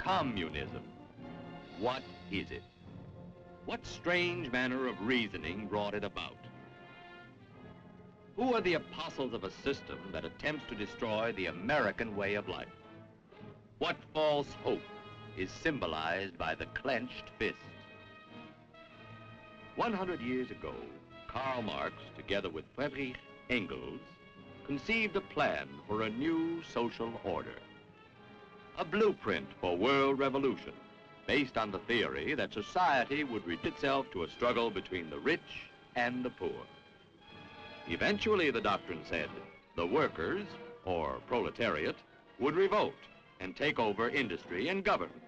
Communism. What is it? What strange manner of reasoning brought it about? Who are the apostles of a system that attempts to destroy the American way of life? What false hope is symbolized by the clenched fist? 100 years ago, Karl Marx, together with Friedrich Engels, conceived a plan for a new social order. A blueprint for world revolution based on the theory that society would reduce itself to a struggle between the rich and the poor. Eventually, the doctrine said, the workers, or proletariat, would revolt and take over industry and government.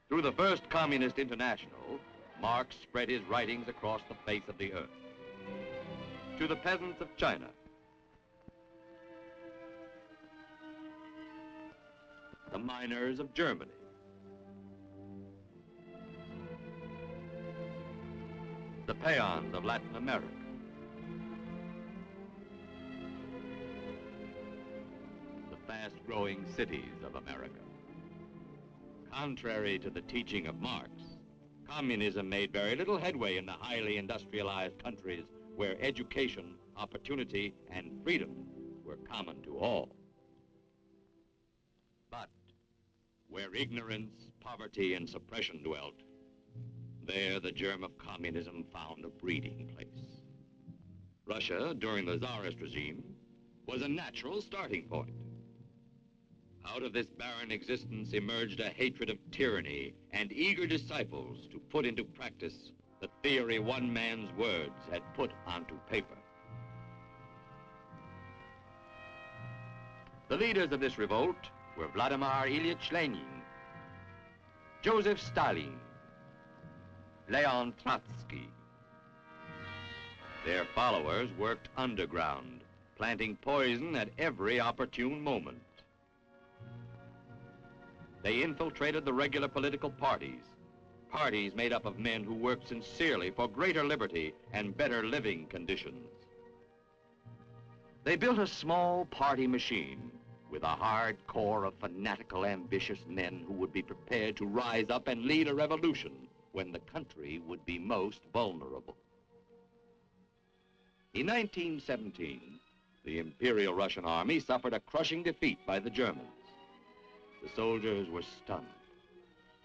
Through the first Communist International, Marx spread his writings across the face of the earth. To the peasants of China, the miners of Germany, the peons of Latin America, the fast-growing cities of America. Contrary to the teaching of Marx, communism made very little headway in the highly industrialized countries where education, opportunity, and freedom were common to all. But where ignorance, poverty, and suppression dwelt, there the germ of communism found a breeding place. Russia, during the Tsarist regime, was a natural starting point. Out of this barren existence emerged a hatred of tyranny and eager disciples to put into practice the theory one man's words had put onto paper. The leaders of this revolt were Vladimir Ilyich Lenin, Joseph Stalin, Leon Trotsky. Their followers worked underground, planting poison at every opportune moment. They infiltrated the regular political parties, parties made up of men who worked sincerely for greater liberty and better living conditions. They built a small party machine with a hard core of fanatical, ambitious men who would be prepared to rise up and lead a revolution when the country would be most vulnerable. In 1917, the Imperial Russian Army suffered a crushing defeat by the Germans. The soldiers were stunned,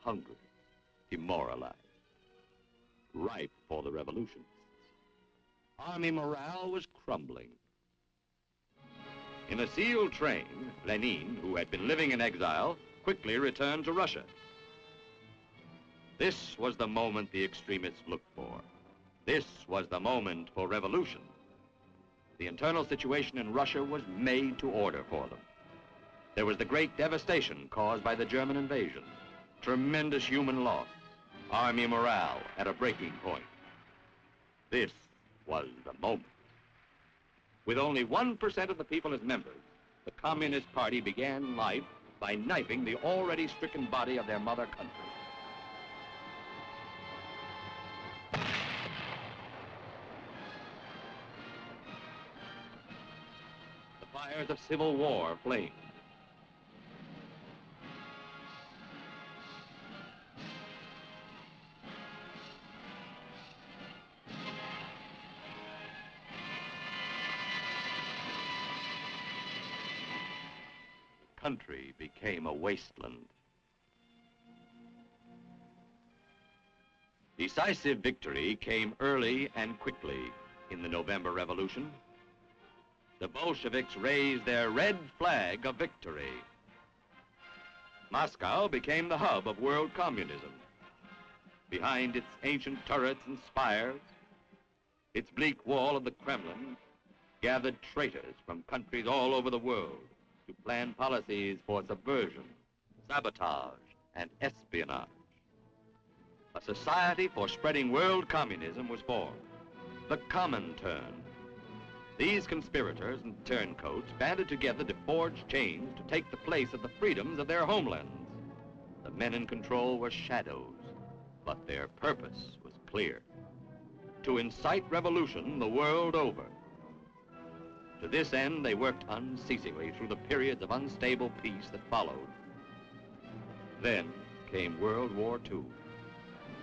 hungry, demoralized, ripe for the revolution. Army morale was crumbling. In a sealed train, Lenin, who had been living in exile, quickly returned to Russia. This was the moment the extremists looked for. This was the moment for revolution. The internal situation in Russia was made to order for them. There was the great devastation caused by the German invasion, tremendous human loss, army morale at a breaking point. This was the moment. With only 1% of the people as members, the Communist Party began life by knifing the already stricken body of their mother country. The fires of civil war flamed. Country became a wasteland. Decisive victory came early and quickly in the November Revolution. The Bolsheviks raised their red flag of victory. Moscow became the hub of world communism. Behind its ancient turrets and spires, its bleak wall of the Kremlin, gathered traitors from countries all over the world to plan policies for subversion, sabotage, and espionage. A society for spreading world communism was formed, the Comintern. These conspirators and turncoats banded together to forge chains to take the place of the freedoms of their homelands. The men in control were shadows, but their purpose was clear: to incite revolution the world over. To this end, they worked unceasingly through the periods of unstable peace that followed. Then came World War II.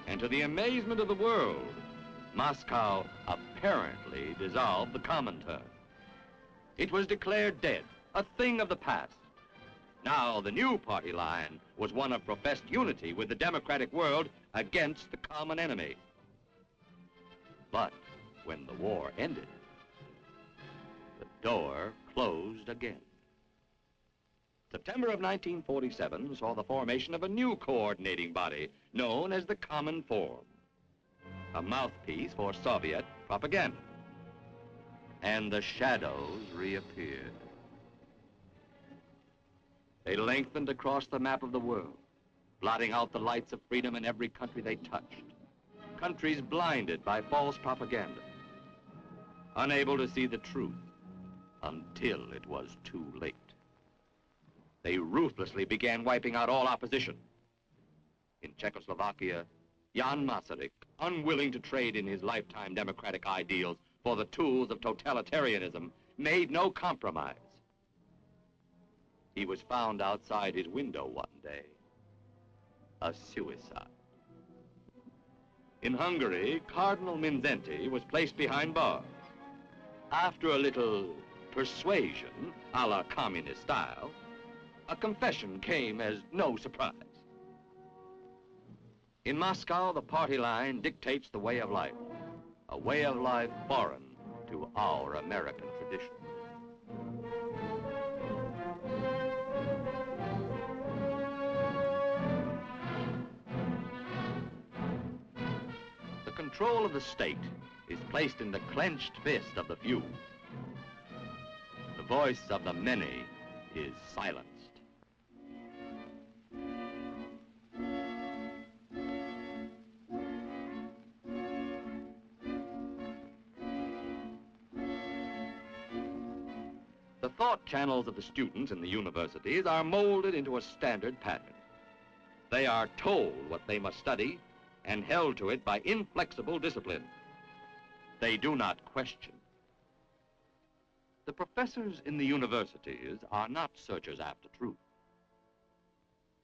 And to the amazement of the world, Moscow apparently dissolved the Comintern. It was declared dead, a thing of the past. Now the new party line was one of professed unity with the democratic world against the common enemy. But when the war ended, the door closed again. September of 1947 saw the formation of a new coordinating body known as the Common Forum, a mouthpiece for Soviet propaganda. And the shadows reappeared. They lengthened across the map of the world, blotting out the lights of freedom in every country they touched. Countries blinded by false propaganda, unable to see the truth until it was too late. They ruthlessly began wiping out all opposition. In Czechoslovakia, Jan Masaryk, unwilling to trade in his lifetime democratic ideals for the tools of totalitarianism, made no compromise. He was found outside his window one day, a suicide. In Hungary, Cardinal Mindszenty was placed behind bars. After a little persuasion, a la communist style, a confession came as no surprise. In Moscow, the party line dictates the way of life, a way of life foreign to our American tradition. The control of the state is placed in the clenched fist of the few. The voice of the many is silenced. The thought channels of the students in the universities are molded into a standard pattern. They are told what they must study and held to it by inflexible discipline. They do not question. The professors in the universities are not searchers after truth.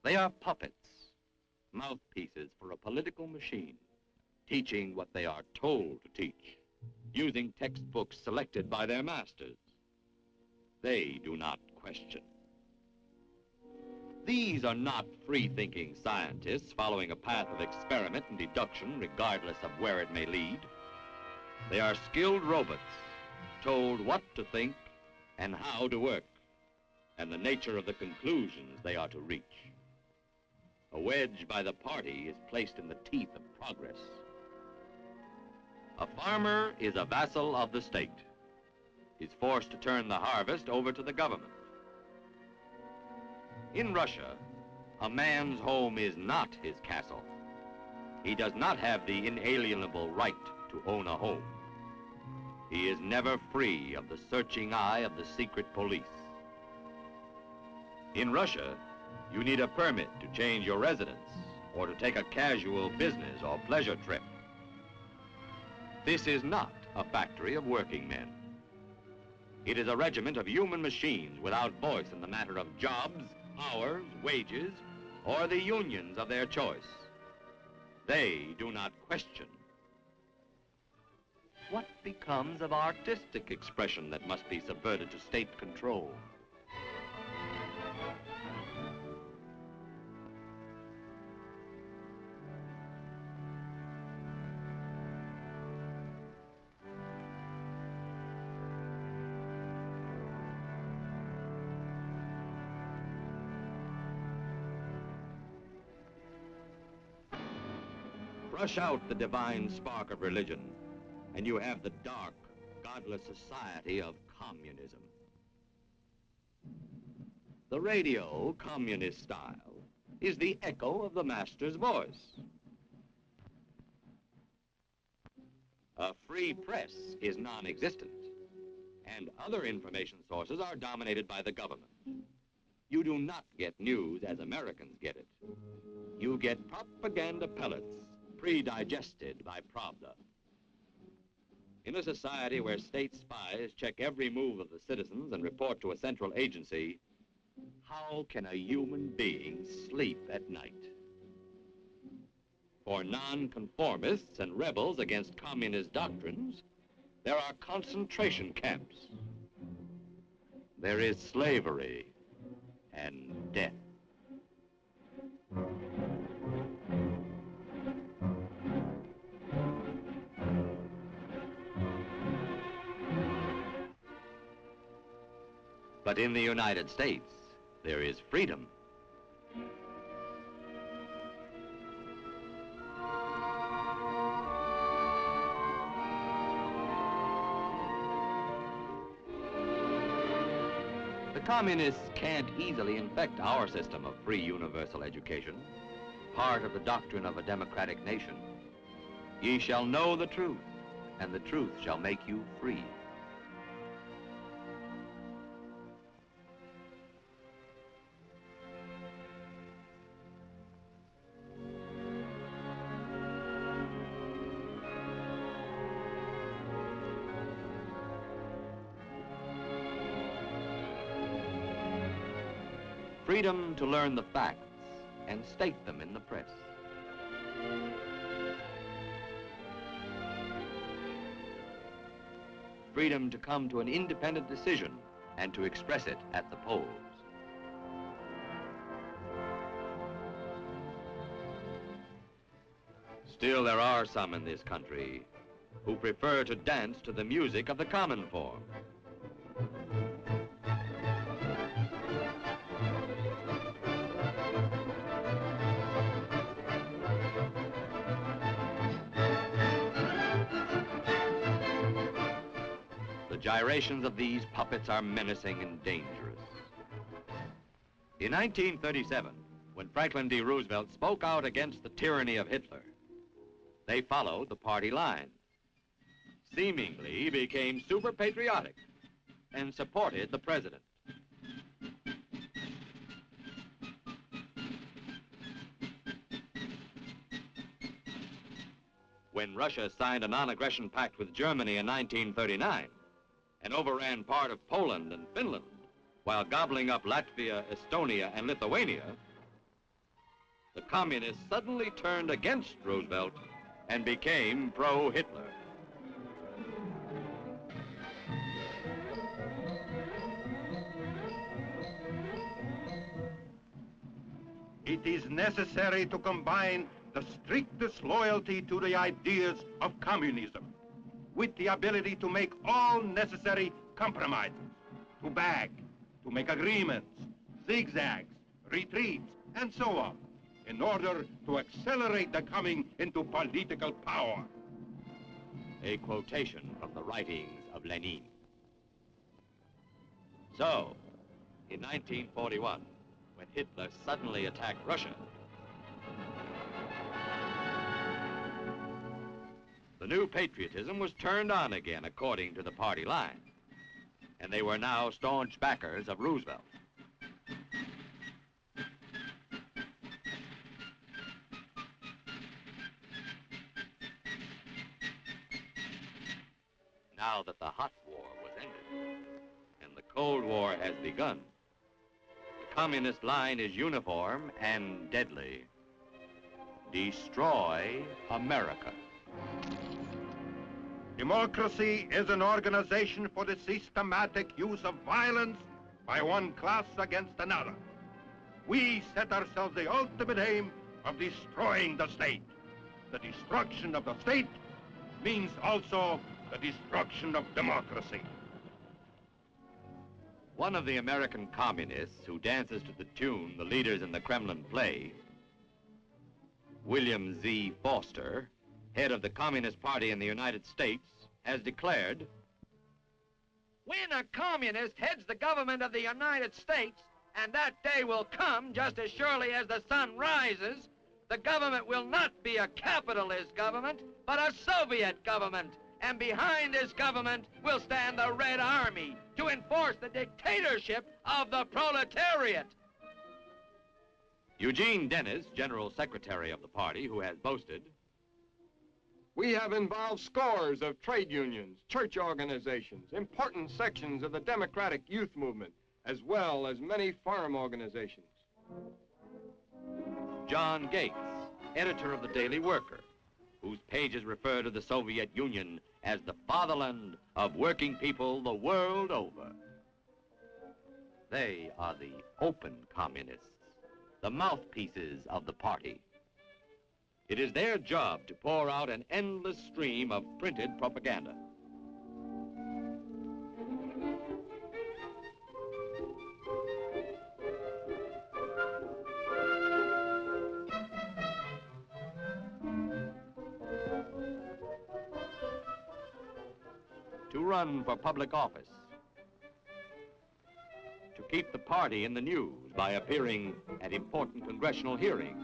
They are puppets, mouthpieces for a political machine, teaching what they are told to teach, using textbooks selected by their masters. They do not question. These are not free-thinking scientists following a path of experiment and deduction regardless of where it may lead. They are skilled robots, told what to think and how to work, and the nature of the conclusions they are to reach. A wedge by the party is placed in the teeth of progress. A farmer is a vassal of the state. He's forced to turn the harvest over to the government. In Russia, a man's home is not his castle. He does not have the inalienable right to own a home. He is never free of the searching eye of the secret police. In Russia, you need a permit to change your residence or to take a casual business or pleasure trip. This is not a factory of working men. It is a regiment of human machines without voice in the matter of jobs, hours, wages, or the unions of their choice. They do not question. What becomes of artistic expression that must be subverted to state control? Brush out the divine spark of religion, and you have the dark, godless society of communism. The radio, communist style, is the echo of the master's voice. A free press is non-existent, and other information sources are dominated by the government. You do not get news as Americans get it. You get propaganda pellets, pre-digested by Pravda. In a society where state spies check every move of the citizens and report to a central agency, How can a human being sleep at night? For nonconformists and rebels against communist doctrines, there are concentration camps. There is slavery and death. But in the United States, there is freedom. The communists can't easily infect our system of free universal education, part of the doctrine of a democratic nation. Ye shall know the truth, and the truth shall make you free. Freedom to learn the facts and state them in the press. Freedom to come to an independent decision and to express it at the polls. Still, there are some in this country who prefer to dance to the music of the common form. The gyrations of these puppets are menacing and dangerous. In 1937, when Franklin D. Roosevelt spoke out against the tyranny of Hitler, they followed the party line. Seemingly, he became super patriotic and supported the president. When Russia signed a non-aggression pact with Germany in 1939 and overran part of Poland and Finland while gobbling up Latvia, Estonia, and Lithuania, the communists suddenly turned against Roosevelt and became pro-Hitler. It is necessary to combine the strictest loyalty to the ideas of communism with the ability to make all necessary compromises, to beg, to make agreements, zigzags, retreats, and so on, in order to accelerate the coming into political power. A quotation from the writings of Lenin. So, in 1941, when Hitler suddenly attacked Russia, the new patriotism was turned on again according to the party line, and they were now staunch backers of Roosevelt. Now that the hot war was ended and the Cold War has begun, the communist line is uniform and deadly. Destroy America. Democracy is an organization for the systematic use of violence by one class against another. We set ourselves the ultimate aim of destroying the state. The destruction of the state means also the destruction of democracy. One of the American communists who dances to the tune the leaders in the Kremlin play, William Z. Foster, head of the Communist Party in the United States, has declared, "When a communist heads the government of the United States, and that day will come just as surely as the sun rises, the government will not be a capitalist government, but a Soviet government. And behind this government will stand the Red Army to enforce the dictatorship of the proletariat." Eugene Dennis, General Secretary of the party, who has boasted, "We have involved scores of trade unions, church organizations, important sections of the democratic youth movement, as well as many farm organizations. John Gates, editor of the Daily Worker, whose pages refer to the Soviet Union as the fatherland of working people the world over. They are the open communists, the mouthpieces of the party. It is their job to pour out an endless stream of printed propaganda. To run for public office, to keep the party in the news by appearing at important congressional hearings,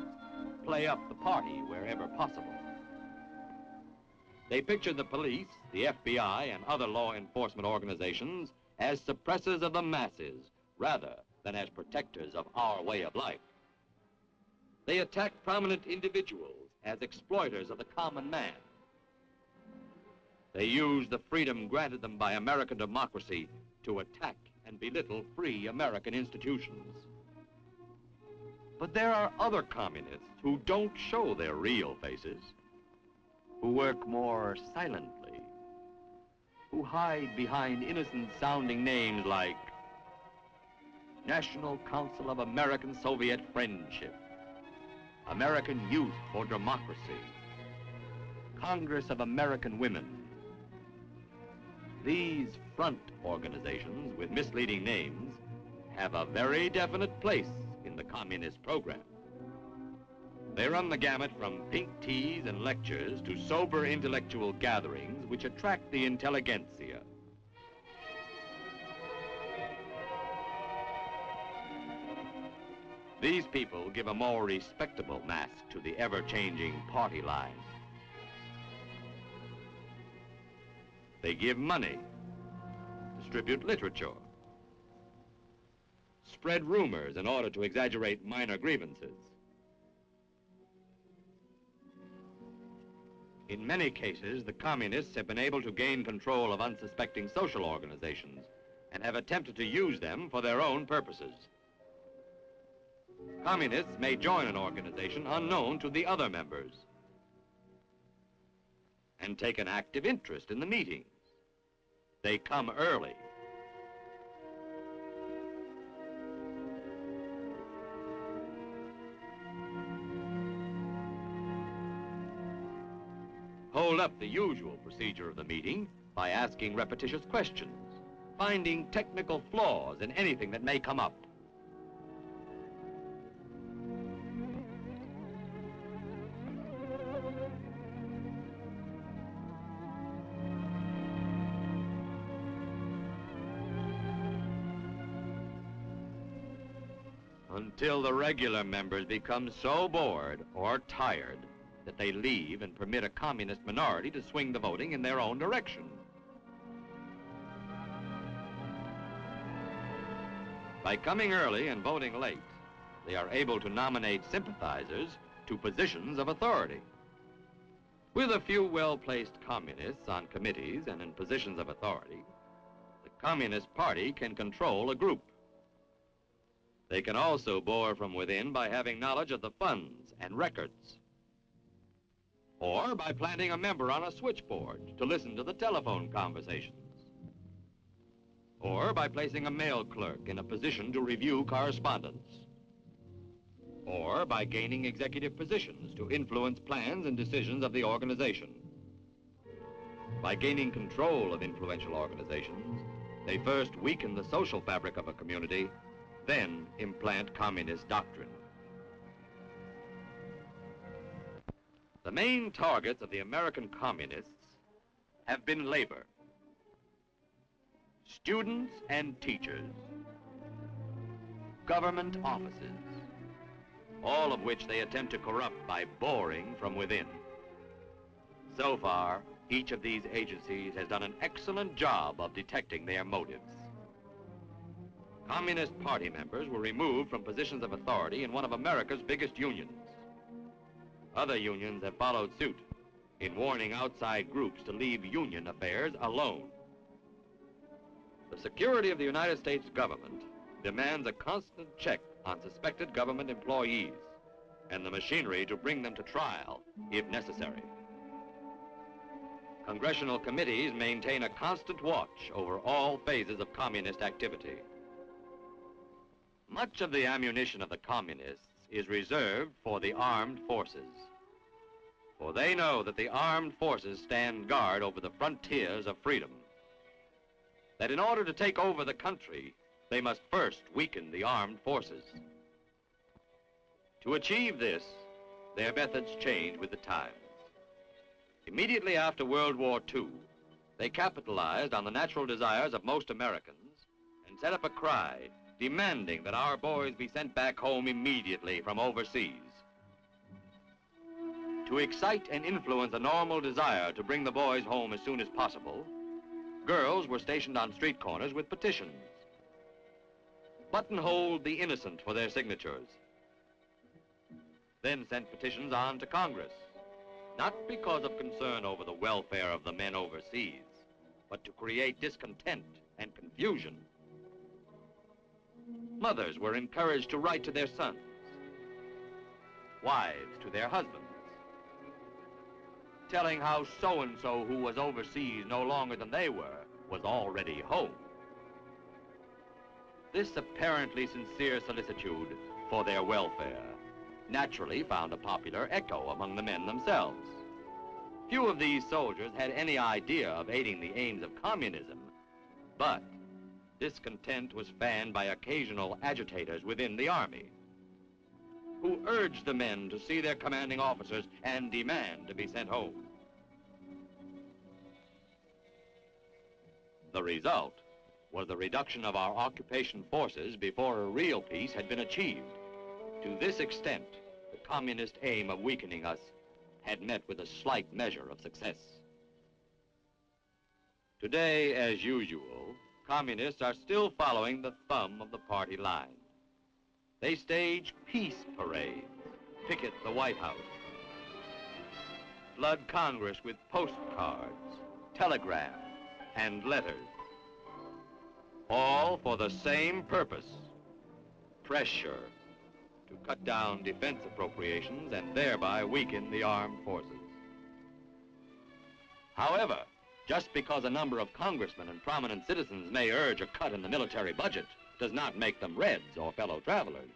play up the party wherever possible. They picture the police, the FBI, and other law enforcement organizations as suppressors of the masses rather than as protectors of our way of life. They attack prominent individuals as exploiters of the common man. They use the freedom granted them by American democracy to attack and belittle free American institutions. But there are other communists who don't show their real faces, who work more silently, who hide behind innocent-sounding names like National Council of American Soviet Friendship, American Youth for Democracy, Congress of American Women. These front organizations with misleading names have a very definite place in the communist program. They run the gamut from pink teas and lectures to sober intellectual gatherings which attract the intelligentsia. These people give a more respectable mask to the ever-changing party line. They give money, distribute literature, spread rumors in order to exaggerate minor grievances. In many cases, the communists have been able to gain control of unsuspecting social organizations and have attempted to use them for their own purposes. Communists may join an organization unknown to the other members and take an active interest in the meetings. They come early. Hold up the usual procedure of the meeting by asking repetitious questions, finding technical flaws in anything that may come up. Until the regular members become so bored or tired that they leave and permit a communist minority to swing the voting in their own direction. By coming early and voting late, they are able to nominate sympathizers to positions of authority. With a few well-placed communists on committees and in positions of authority, the Communist Party can control a group. They can also bore from within by having knowledge of the funds and records, or by planting a member on a switchboard to listen to the telephone conversations, or by placing a mail clerk in a position to review correspondence, or by gaining executive positions to influence plans and decisions of the organization. By gaining control of influential organizations, they first weaken the social fabric of a community, then implant communist doctrine. The main targets of the American communists have been labor, students and teachers, government offices, all of which they attempt to corrupt by boring from within. So far, each of these agencies has done an excellent job of detecting their motives. Communist Party members were removed from positions of authority in one of America's biggest unions. Other unions have followed suit in warning outside groups to leave union affairs alone. The security of the United States government demands a constant check on suspected government employees and the machinery to bring them to trial if necessary. Congressional committees maintain a constant watch over all phases of communist activity. Much of the ammunition of the communists is reserved for the armed forces, for they know that the armed forces stand guard over the frontiers of freedom, that in order to take over the country, they must first weaken the armed forces. To achieve this, their methods change with the times. Immediately after World War II, they capitalized on the natural desires of most Americans and set up a cry demanding that our boys be sent back home immediately from overseas. To excite and influence a normal desire to bring the boys home as soon as possible, girls were stationed on street corners with petitions. Buttonholed the innocent for their signatures, then sent petitions on to Congress, not because of concern over the welfare of the men overseas, but to create discontent and confusion. Mothers were encouraged to write to their sons, wives to their husbands, telling how so-and-so who was overseas no longer than they were was already home. This apparently sincere solicitude for their welfare naturally found a popular echo among the men themselves. Few of these soldiers had any idea of aiding the aims of communism, but discontent was fanned by occasional agitators within the army, who urged the men to see their commanding officers and demand to be sent home. The result was the reduction of our occupation forces before a real peace had been achieved. To this extent, the communist aim of weakening us had met with a slight measure of success. Today, as usual, communists are still following the thumb of the party line. They stage peace parades, picket the White House, flood Congress with postcards, telegrams, and letters, all for the same purpose: pressure to cut down defense appropriations and thereby weaken the armed forces. However, just because a number of congressmen and prominent citizens may urge a cut in the military budget does not make them Reds or fellow travelers.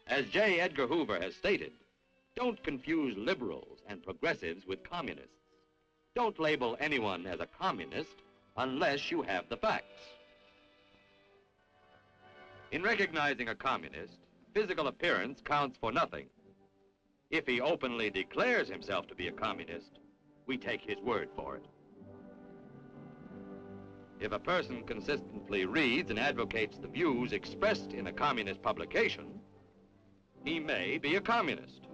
As J. Edgar Hoover has stated, don't confuse liberals and progressives with communists. Don't label anyone as a communist unless you have the facts. In recognizing a communist, physical appearance counts for nothing. If he openly declares himself to be a communist, we take his word for it. If a person consistently reads and advocates the views expressed in a communist publication, he may be a communist.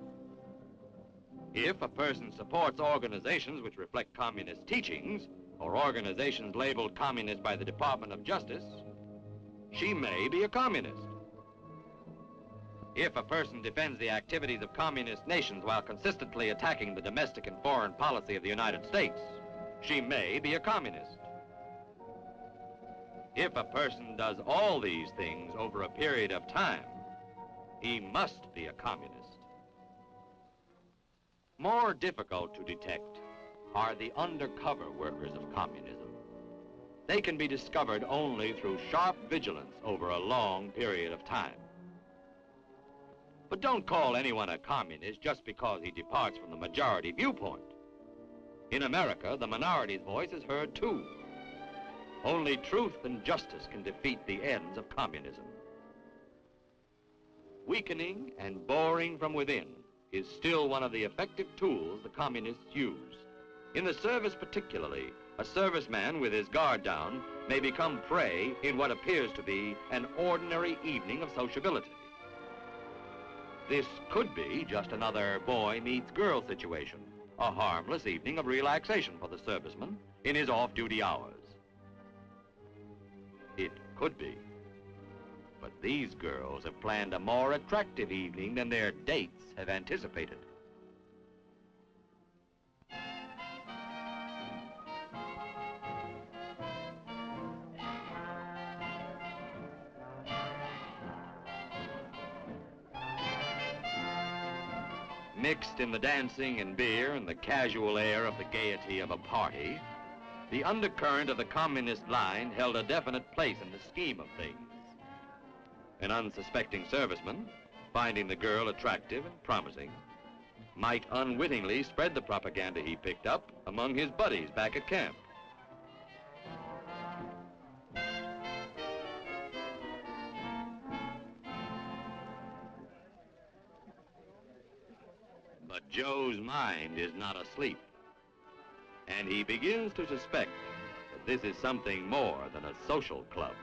If a person supports organizations which reflect communist teachings, or organizations labeled communist by the Department of Justice, she may be a communist. If a person defends the activities of communist nations while consistently attacking the domestic and foreign policy of the United States, she may be a communist. If a person does all these things over a period of time, he must be a communist. More difficult to detect are the undercover workers of communism. They can be discovered only through sharp vigilance over a long period of time. But don't call anyone a communist just because he departs from the majority viewpoint. In America, the minority's voice is heard too. Only truth and justice can defeat the ends of communism. Weakening and boring from within is still one of the effective tools the communists use. In the service particularly, a serviceman with his guard down may become prey in what appears to be an ordinary evening of sociability. This could be just another boy meets girl situation, a harmless evening of relaxation for the serviceman in his off-duty hours. It could be, but these girls have planned a more attractive evening than their dates have anticipated. Mixed in the dancing and beer and the casual air of the gaiety of a party, the undercurrent of the communist line held a definite place in the scheme of things. An unsuspecting serviceman, finding the girl attractive and promising, might unwittingly spread the propaganda he picked up among his buddies back at camp. But Joe's mind is not asleep, and he begins to suspect that this is something more than a social club.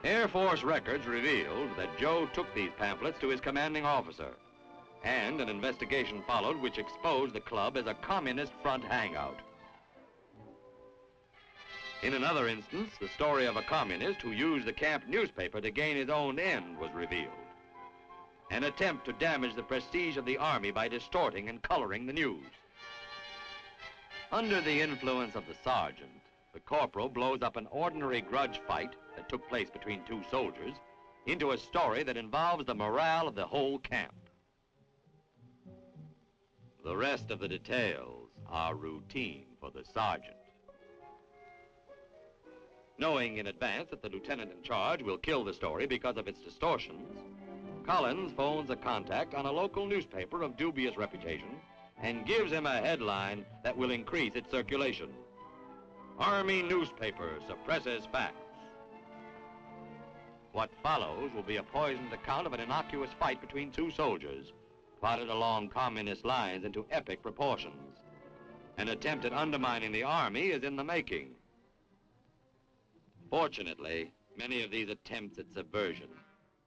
Air Force records revealed that Joe took these pamphlets to his commanding officer, and an investigation followed which exposed the club as a communist front hangout. In another instance, the story of a communist who used the camp newspaper to gain his own end was revealed. An attempt to damage the prestige of the Army by distorting and coloring the news. Under the influence of the sergeant, the corporal blows up an ordinary grudge fight that took place between two soldiers into a story that involves the morale of the whole camp. The rest of the details are routine for the sergeant. Knowing in advance that the lieutenant in charge will kill the story because of its distortions, Collins phones a contact on a local newspaper of dubious reputation and gives him a headline that will increase its circulation. Army newspaper suppresses facts. What follows will be a poisoned account of an innocuous fight between two soldiers, plotted along communist lines into epic proportions. An attempt at undermining the Army is in the making. Fortunately, many of these attempts at subversion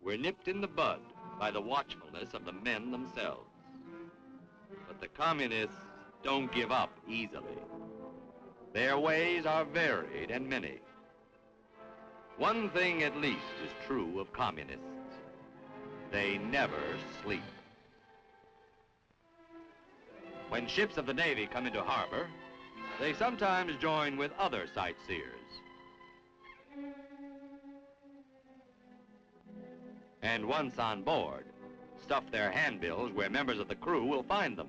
were nipped in the bud by the watchfulness of the men themselves. But the communists don't give up easily. Their ways are varied and many. One thing at least is true of communists. They never sleep. When ships of the Navy come into harbor, they sometimes join with other sightseers. And once on board, stuff their handbills where members of the crew will find them.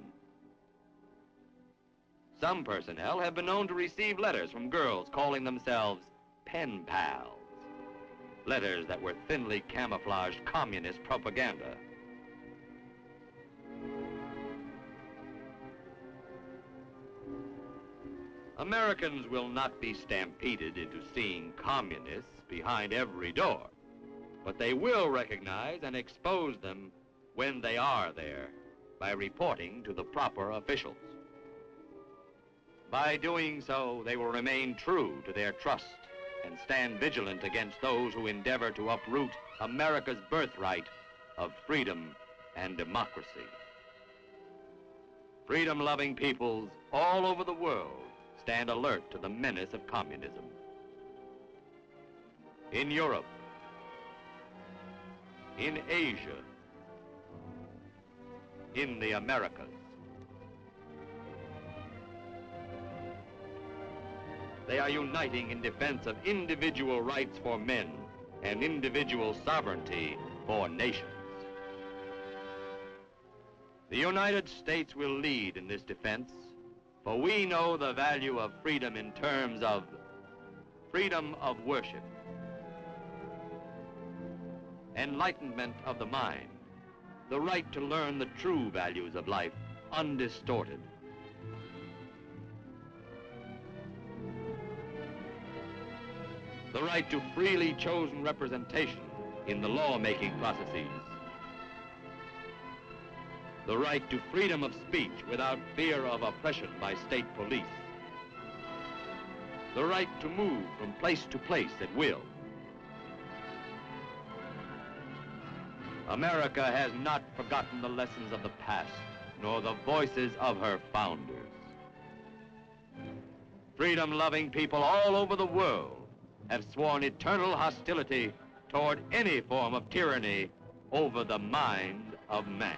Some personnel have been known to receive letters from girls calling themselves pen pals. Letters that were thinly camouflaged communist propaganda. Americans will not be stampeded into seeing communists behind every door, but they will recognize and expose them when they are there by reporting to the proper officials. By doing so, they will remain true to their trust and stand vigilant against those who endeavor to uproot America's birthright of freedom and democracy. Freedom-loving peoples all over the world stand alert to the menace of communism. In Europe, in Asia, in the Americas. They are uniting in defense of individual rights for men and individual sovereignty for nations. The United States will lead in this defense, for we know the value of freedom in terms of freedom of worship, enlightenment of the mind, the right to learn the true values of life undistorted. The right to freely chosen representation in the law-making processes. The right to freedom of speech without fear of oppression by state police. The right to move from place to place at will. America has not forgotten the lessons of the past, nor the voices of her founders. Freedom-loving people all over the world have sworn eternal hostility toward any form of tyranny over the mind of man.